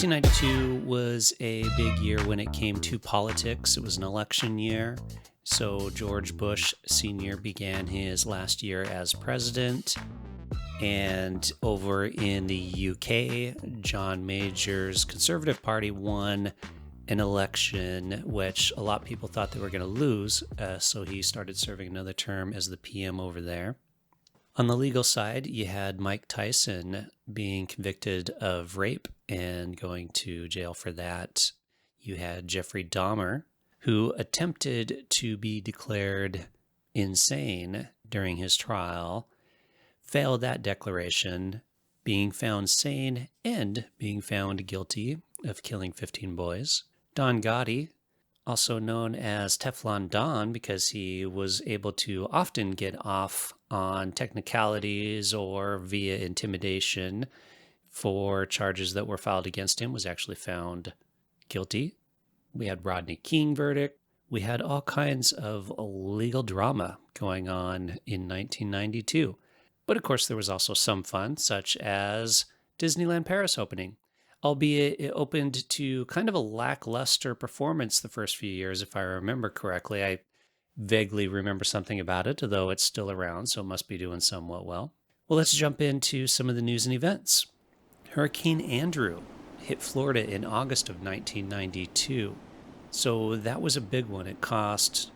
1992 was a big year when it came to politics. It was an election year. So George Bush Sr. began his last year as president. And over in the UK, John Major's Conservative Party won an election which a lot of people thought they were going to lose. So he started serving another term as the PM over there. On the legal side, you had Mike Tyson being convicted of rape and going to jail for that. You had Jeffrey Dahmer, who attempted to be declared insane during his trial, failed that declaration, being found sane and being found guilty of killing 15 boys. Don Gotti, also known as Teflon Don because he was able to often get off on technicalities or via intimidation for charges that were filed against him, was actually found guilty. We had Rodney King verdict. We had all kinds of legal drama going on in 1992. But of course, there was also some fun, such as Disneyland Paris opening. Albeit it opened to kind of a lackluster performance the first few years, if I remember correctly. I vaguely remember something about it, though it's still around, so it must be doing somewhat well. Well, let's jump into some of the news and events. Hurricane Andrew hit Florida in August of 1992. So that was a big one. It cost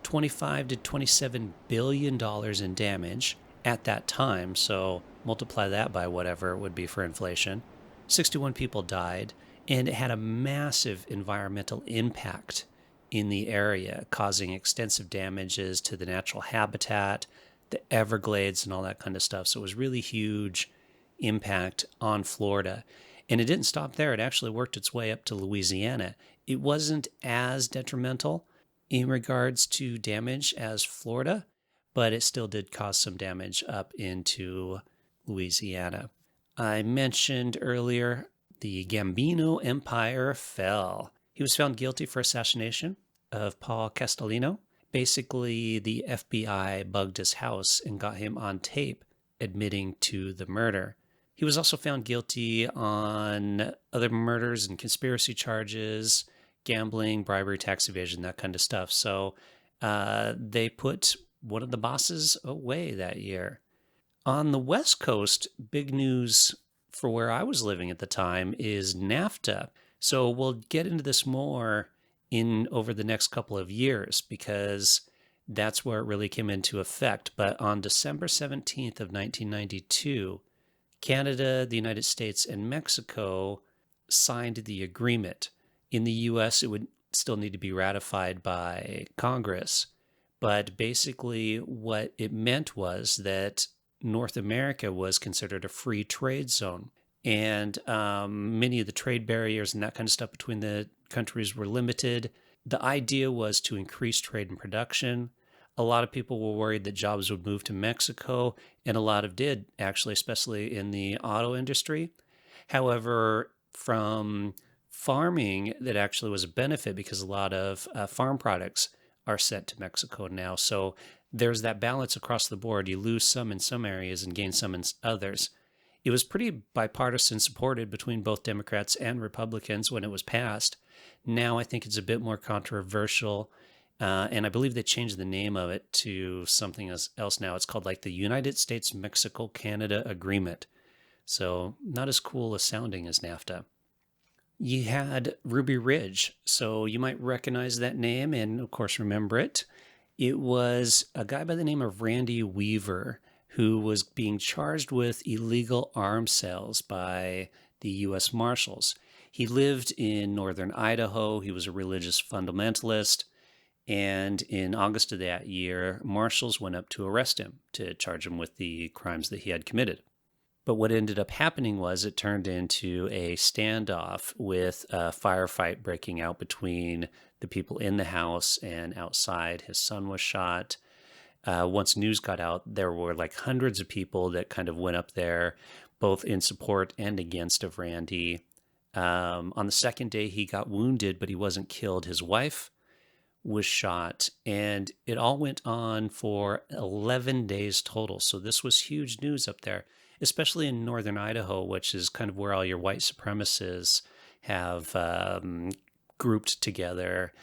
$25 to $27 billion in damage at that time, so multiply that by whatever it would be for inflation. 61 people died, and it had a massive environmental impact in the area, causing extensive damages to the natural habitat, the Everglades, and all that kind of stuff. So it was really huge impact on Florida. And it didn't stop there. It actually worked its way up to Louisiana. It wasn't as detrimental in regards to damage as Florida, but it still did cause some damage up into Louisiana. I mentioned earlier the Gambino Empire fell. He was found guilty for assassination of Paul Castellino. Basically, the FBI bugged his house and got him on tape admitting to the murder. He was also found guilty on other murders and conspiracy charges, gambling, bribery, tax evasion, that kind of stuff. So they put one of the bosses away that year. On the West Coast, big news for where I was living at the time is NAFTA. So we'll get into this more over the next couple of years because that's where it really came into effect. But on December 17th of 1992, Canada, the United States, and Mexico signed the agreement. In the U.S., it would still need to be ratified by Congress. But basically what it meant was that North America was considered a free trade zone. And many of the trade barriers and that kind of stuff between the countries were limited. The idea was to increase trade and production. A lot of people were worried that jobs would move to Mexico, and a lot of did, actually, especially in the auto industry. However, from farming, that actually was a benefit because a lot of farm products are sent to Mexico now. So there's that balance across the board. You lose some in some areas and gain some in others. It was pretty bipartisan supported between both Democrats and Republicans when it was passed. Now I think it's a bit more controversial, and I believe they changed the name of it to something else now. It's called like the United States-Mexico-Canada Agreement. So not as cool as sounding as NAFTA. You had Ruby Ridge, so you might recognize that name and, of course, remember it. It was a guy by the name of Randy Weaver who was being charged with illegal arms sales by the U.S. Marshals. He lived in northern Idaho. He was a religious fundamentalist. And in August of that year, Marshals went up to arrest him to charge him with the crimes that he had committed. But what ended up happening was it turned into a standoff with a firefight breaking out between the people in the house and outside. His son was shot. Once news got out, there were like hundreds of people that kind of went up there, both in support and against of Randy. On the second day, he got wounded, but he wasn't killed. His wife was shot, and it all went on for 11 days total. So this was huge news up there, especially in northern Idaho, which is kind of where all your white supremacists have grouped together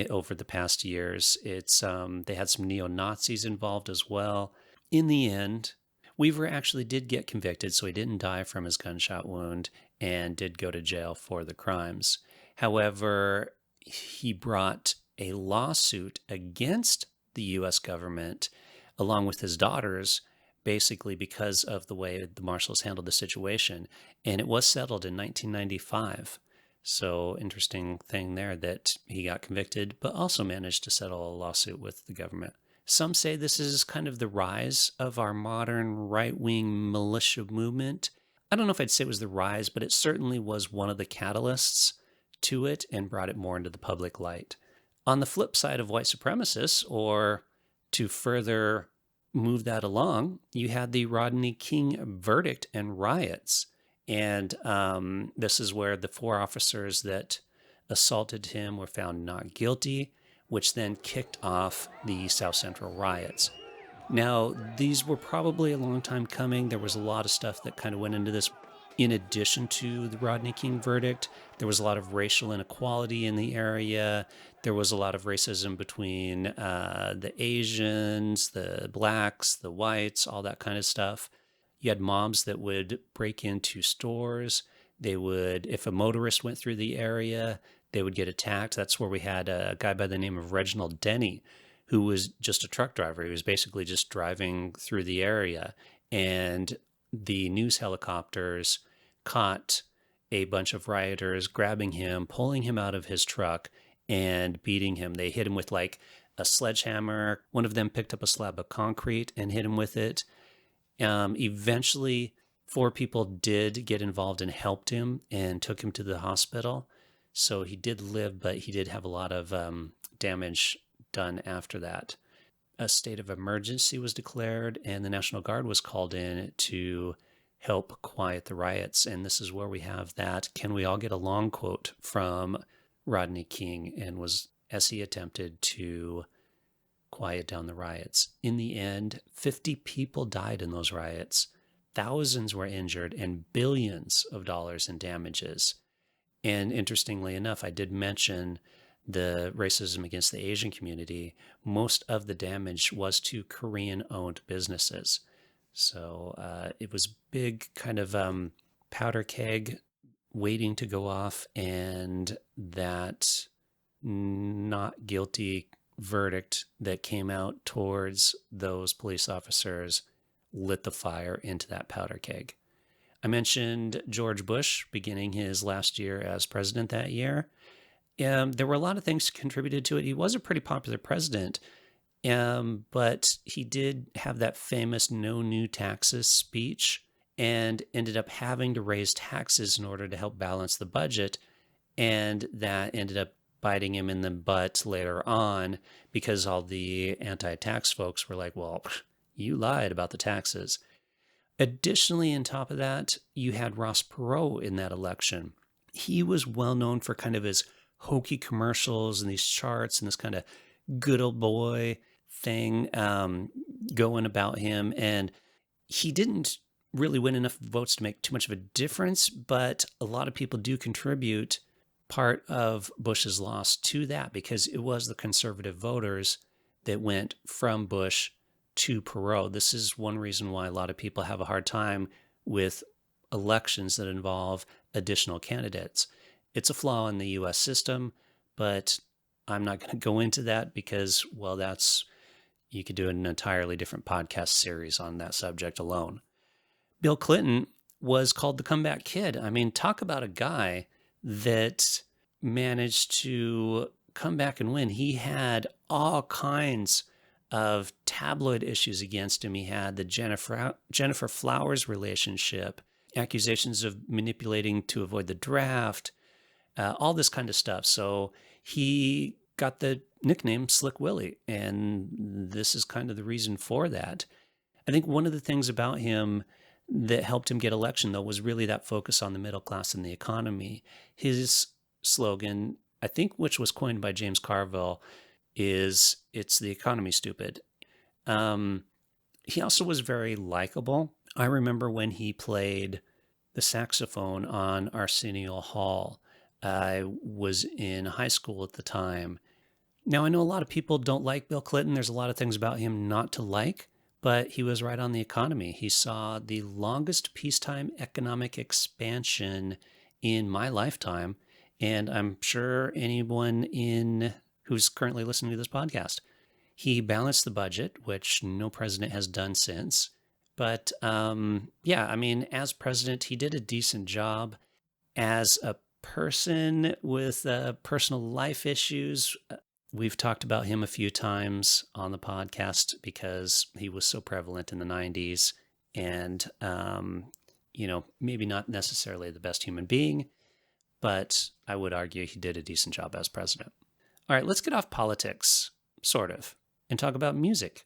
over the past years. It's they had some neo-Nazis involved as well. In the end, Weaver actually did get convicted, so he didn't die from his gunshot wound and did go to jail for the crimes. However, he brought a lawsuit against the U.S. government along with his daughters, basically because of the way the marshals handled the situation. And it was settled in 1995. So interesting thing there that he got convicted, but also managed to settle a lawsuit with the government. Some say this is kind of the rise of our modern right-wing militia movement. I don't know if I'd say it was the rise, but it certainly was one of the catalysts to it and brought it more into the public light. On the flip side of white supremacists, or to further move that along, you had the Rodney King verdict and riots. And this is where the 4 officers that assaulted him were found not guilty, which then kicked off the South Central riots. Now, these were probably a long time coming. There was a lot of stuff that kind of went into this. In addition to the Rodney King verdict, there was a lot of racial inequality in the area. There was a lot of racism between the Asians, the blacks, the whites, all that kind of stuff. You had mobs that would break into stores. They would, if a motorist went through the area, they would get attacked. That's where we had a guy by the name of Reginald Denny, who was just a truck driver. He was basically just driving through the area, and the news helicopters caught a bunch of rioters grabbing him, pulling him out of his truck, and beating him. They hit him with like a sledgehammer. One of them picked up a slab of concrete and hit him with it. Eventually, 4 people did get involved and helped him and took him to the hospital. So he did live, but he did have a lot of damage done after that. A state of emergency was declared, and the National Guard was called in to help quiet the riots. And this is where we have that "Can we all get along" quote from Rodney King, and was as he attempted to quiet down the riots. In the end, 50 people died in those riots. Thousands were injured and billions of dollars in damages. And interestingly enough, I did mention the racism against the Asian community. Most of the damage was to Korean-owned businesses. So it was big kind of powder keg waiting to go off, and that not guilty verdict that came out towards those police officers lit the fire into that powder keg. I mentioned George Bush beginning his last year as president that year. There were a lot of things contributed to it. He was a pretty popular president, but he did have that famous "no new taxes" speech and ended up having to raise taxes in order to help balance the budget. And that ended up biting him in the butt later on, because all the anti-tax folks were like, well, you lied about the taxes. Additionally, on top of that, you had Ross Perot in that election. He was well known for kind of his hokey commercials and these charts and this kind of good old boy thing going about him. And he didn't really win enough votes to make too much of a difference, but a lot of people do contribute part of Bush's loss to that, because it was the conservative voters that went from Bush to Perot. This is one reason why a lot of people have a hard time with elections that involve additional candidates. It's a flaw in the U.S. system, but I'm not going to go into that because, well, you could do an entirely different podcast series on that subject alone. Bill Clinton was called the comeback kid. I mean, talk about a guy that managed to come back and win. He had all kinds of tabloid issues against him. He had the Jennifer Flowers relationship, accusations of manipulating to avoid the draft, all this kind of stuff. So he got the nickname Slick Willie, and this is kind of the reason for that. I think one of the things about him that helped him get election, though, was really that focus on the middle class and the economy. His slogan, I think, which was coined by James Carville, is "It's the economy, stupid." He also was very likable. I remember when he played the saxophone on Arsenio Hall. I was in high school at the time. Now, I know a lot of people don't like Bill Clinton. There's a lot of things about him not to like, but he was right on the economy. He saw the longest peacetime economic expansion in my lifetime. And I'm sure anyone in who's currently listening to this podcast. He balanced the budget, which no president has done since. But yeah, I mean, as president, he did a decent job. As a person with personal life issues, we've talked about him a few times on the podcast because he was so prevalent in the 90s and, maybe not necessarily the best human being, but I would argue he did a decent job as president. All right, let's get off politics, sort of, and talk about music.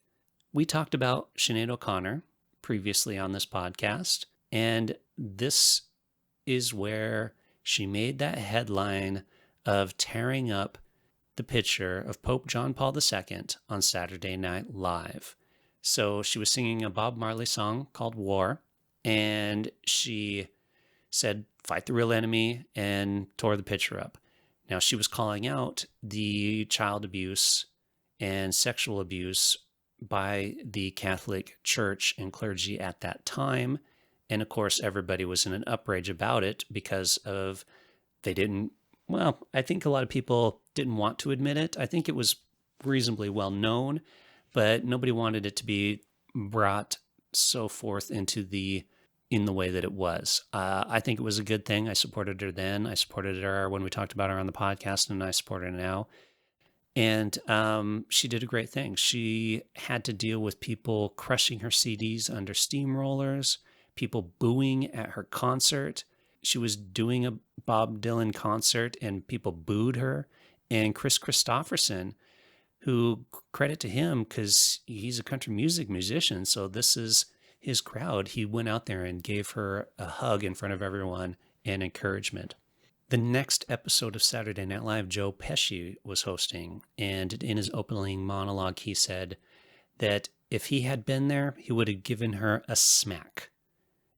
We talked about Sinead O'Connor previously on this podcast, and this is where she made that headline of tearing up the picture of Pope John Paul II on Saturday Night Live. So she was singing a Bob Marley song called War, and she said, "Fight the real enemy," and tore the picture up. Now, she was calling out the child abuse and sexual abuse by the Catholic Church and clergy at that time. And of course, everybody was in an outrage about it because of I think a lot of people didn't want to admit it. I think it was reasonably well known, but nobody wanted it to be brought so forth in the way that it was. I think it was a good thing. I supported her then. I supported her when we talked about her on the podcast, and I support her now. And she did a great thing. She had to deal with people crushing her CDs under steamrollers, people booing at her concert. She was doing a Bob Dylan concert and people booed her. And Chris Christopherson, who, credit to him, because he's a country music musician, so this is his crowd. He went out there and gave her a hug in front of everyone and encouragement. The next episode of Saturday Night Live, Joe Pesci was hosting, and in his opening monologue, he said that if he had been there, he would have given her a smack,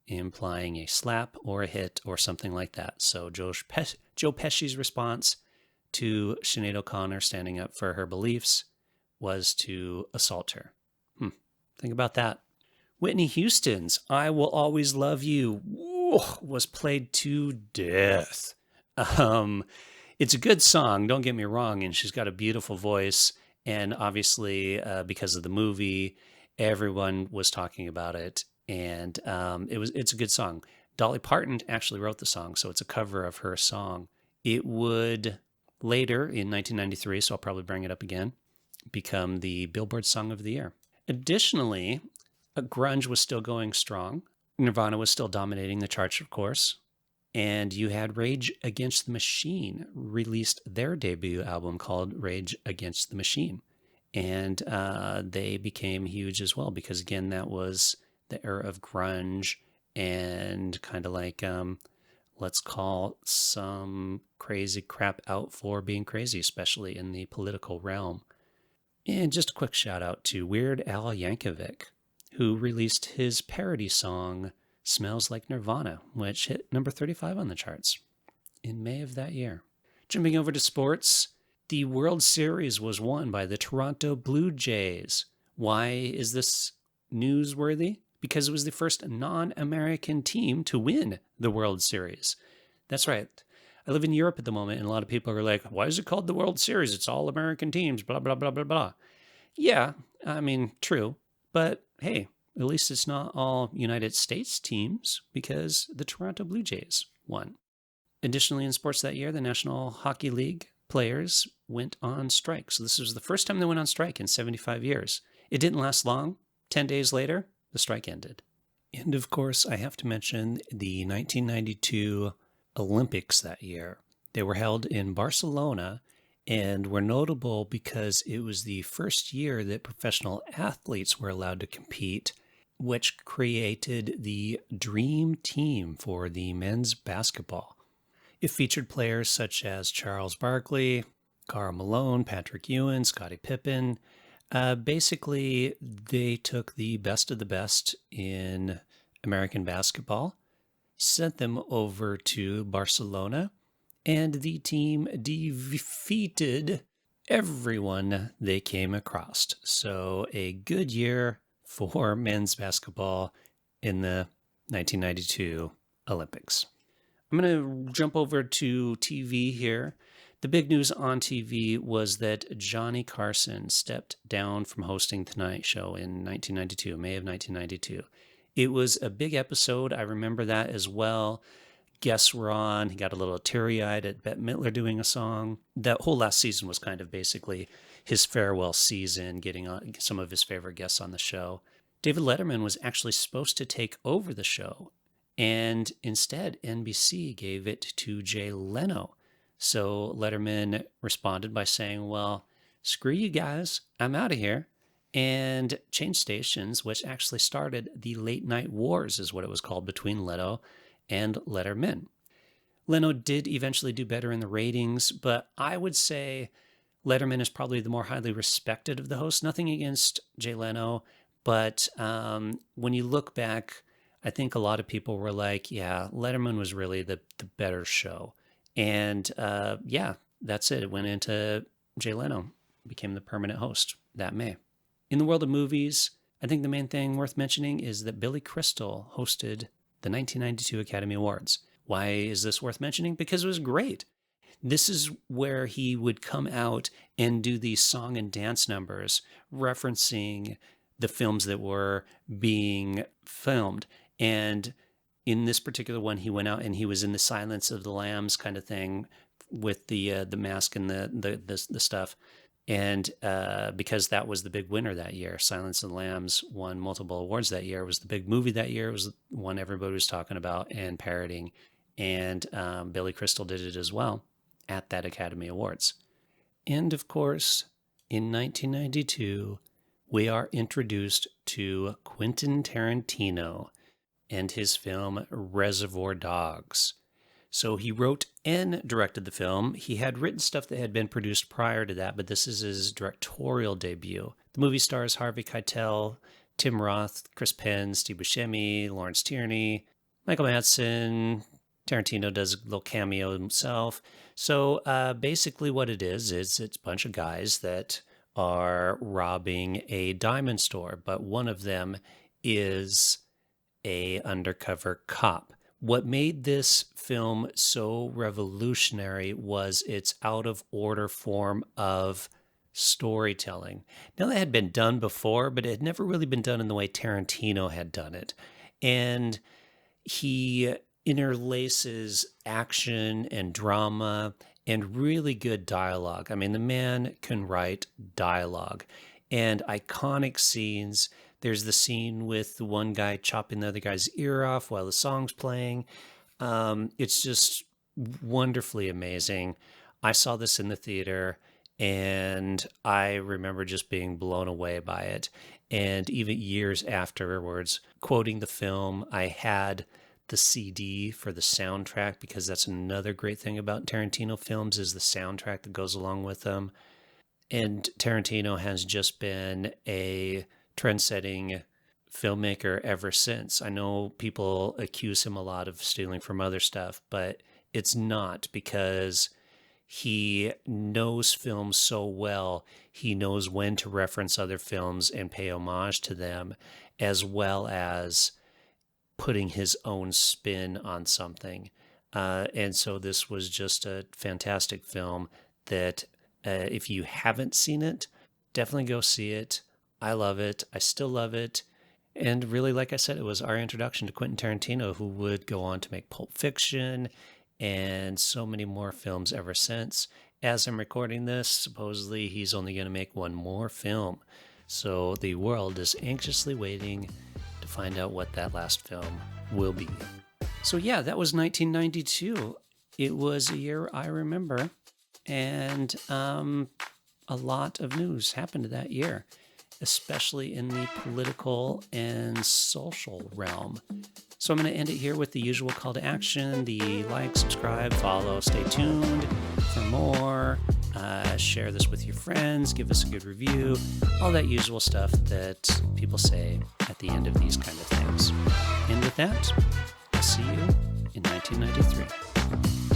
implying a slap or a hit or something like that. So Joe Pesci's response to Sinead O'Connor standing up for her beliefs was to assault her. Think about that. Whitney Houston's "I Will Always Love You" was played to death. It's a good song, don't get me wrong, and she's got a beautiful voice, and obviously because of the movie, everyone was talking about it, and it's a good song. Dolly Parton actually wrote the song, so it's a cover of her song. It would later, in 1993, so I'll probably bring it up again, become the Billboard Song of the Year. Additionally, grunge was still going strong. Nirvana was still dominating the charts, of course. And you had Rage Against the Machine released their debut album called Rage Against the Machine. And they became huge as well because, again, that was the era of grunge and kind of like, let's call some crazy crap out for being crazy, especially in the political realm. And just a quick shout out to Weird Al Yankovic, who released his parody song "Smells Like Nirvana," which hit number 35 on the charts in May of that year. Jumping over to sports, the World Series was won by the Toronto Blue Jays. Why is this newsworthy? Because it was the first non-American team to win the World Series. That's right. I live in Europe at the moment, and a lot of people are like, "Why is it called the World Series? It's all American teams, blah, blah, blah, blah, blah." Yeah, I mean, true. But hey, at least it's not all United States teams because the Toronto Blue Jays won. Additionally, in sports that year, the National Hockey League players went on strike. So this was the first time they went on strike in 75 years. It didn't last long. 10 days later, the strike ended. And of course, I have to mention the 1992 Olympics that year. They were held in Barcelona and were notable because it was the first year that professional athletes were allowed to compete, which created the dream team for the men's basketball. It featured players such as Charles Barkley, Karl Malone, Patrick Ewing, Scottie Pippen. Basically, they took the best of the best in American basketball, sent them over to Barcelona, and the team defeated everyone they came across. So a good year for men's basketball in the 1992 Olympics. I'm going to jump over to TV here. The big news on TV was that Johnny Carson stepped down from hosting The Tonight Show in 1992, May of 1992. It was a big episode. I remember that as well. Guests were on. He got a little teary-eyed at Bette Midler doing a song. That whole last season was kind of basically his farewell season, getting on some of his favorite guests on the show. David Letterman was actually supposed to take over the show, and instead NBC gave it to Jay Leno. So Letterman responded by saying, well, screw you guys, I'm out of here, and changed stations, which actually started the Late Night Wars, is what it was called, between Leno and Letterman. Leno did eventually do better in the ratings, but I would say Letterman is probably the more highly respected of the hosts. Nothing against Jay Leno, but when you look back, I think a lot of people were like, yeah, Letterman was really the better show. And yeah, that's it. It went into Jay Leno, became the permanent host that May. In the world of movies, I think the main thing worth mentioning is that Billy Crystal hosted the 1992 Academy Awards. Why is this worth mentioning? Because it was great. This is where he would come out and do these song and dance numbers referencing the films that were being filmed. And in this particular one, he went out and he was in the Silence of the Lambs kind of thing with the mask and the stuff. And because that was the big winner that year, Silence of the Lambs won multiple awards that year. It was the big movie that year. It was the one everybody was talking about and parroting. And Billy Crystal did it as well at that Academy Awards. And of course, in 1992, we are introduced to Quentin Tarantino and his film Reservoir Dogs. So he wrote and directed the film. He had written stuff that had been produced prior to that, but this is his directorial debut. The movie stars Harvey Keitel, Tim Roth, Chris Penn, Steve Buscemi, Lawrence Tierney, Michael Madsen. Tarantino does a little cameo himself. So basically what it is it's a bunch of guys that are robbing a diamond store, but one of them is a undercover cop. What made this film so revolutionary was its out-of-order form of storytelling. Now, that had been done before, but it had never really been done in the way Tarantino had done it. And he interlaces action and drama and really good dialogue. I mean, the man can write dialogue and iconic scenes. There's the scene with the one guy chopping the other guy's ear off while the song's playing. It's just wonderfully amazing. I saw this in the theater, and I remember just being blown away by it. And even years afterwards, quoting the film, I had the CD for the soundtrack, because that's another great thing about Tarantino films is the soundtrack that goes along with them. And Tarantino has just been a trend-setting filmmaker ever since. I know people accuse him a lot of stealing from other stuff, but it's not, because he knows films so well. He knows when to reference other films and pay homage to them, as well as putting his own spin on something. And so this was just a fantastic film that if you haven't seen it, definitely go see it. I love it. I still love it. And really, like I said, it was our introduction to Quentin Tarantino, who would go on to make Pulp Fiction and so many more films ever since. As I'm recording this, supposedly he's only going to make one more film. So the world is anxiously waiting to find out what that last film will be. So yeah, that was 1992. It was a year I remember. And a lot of news happened that year, especially in the political and social realm. So I'm going to end it here with the usual call to action, the like, subscribe, follow, stay tuned for more, share this with your friends, give us a good review, all that usual stuff that people say at the end of these kind of things. And with that, I'll see you in 1993.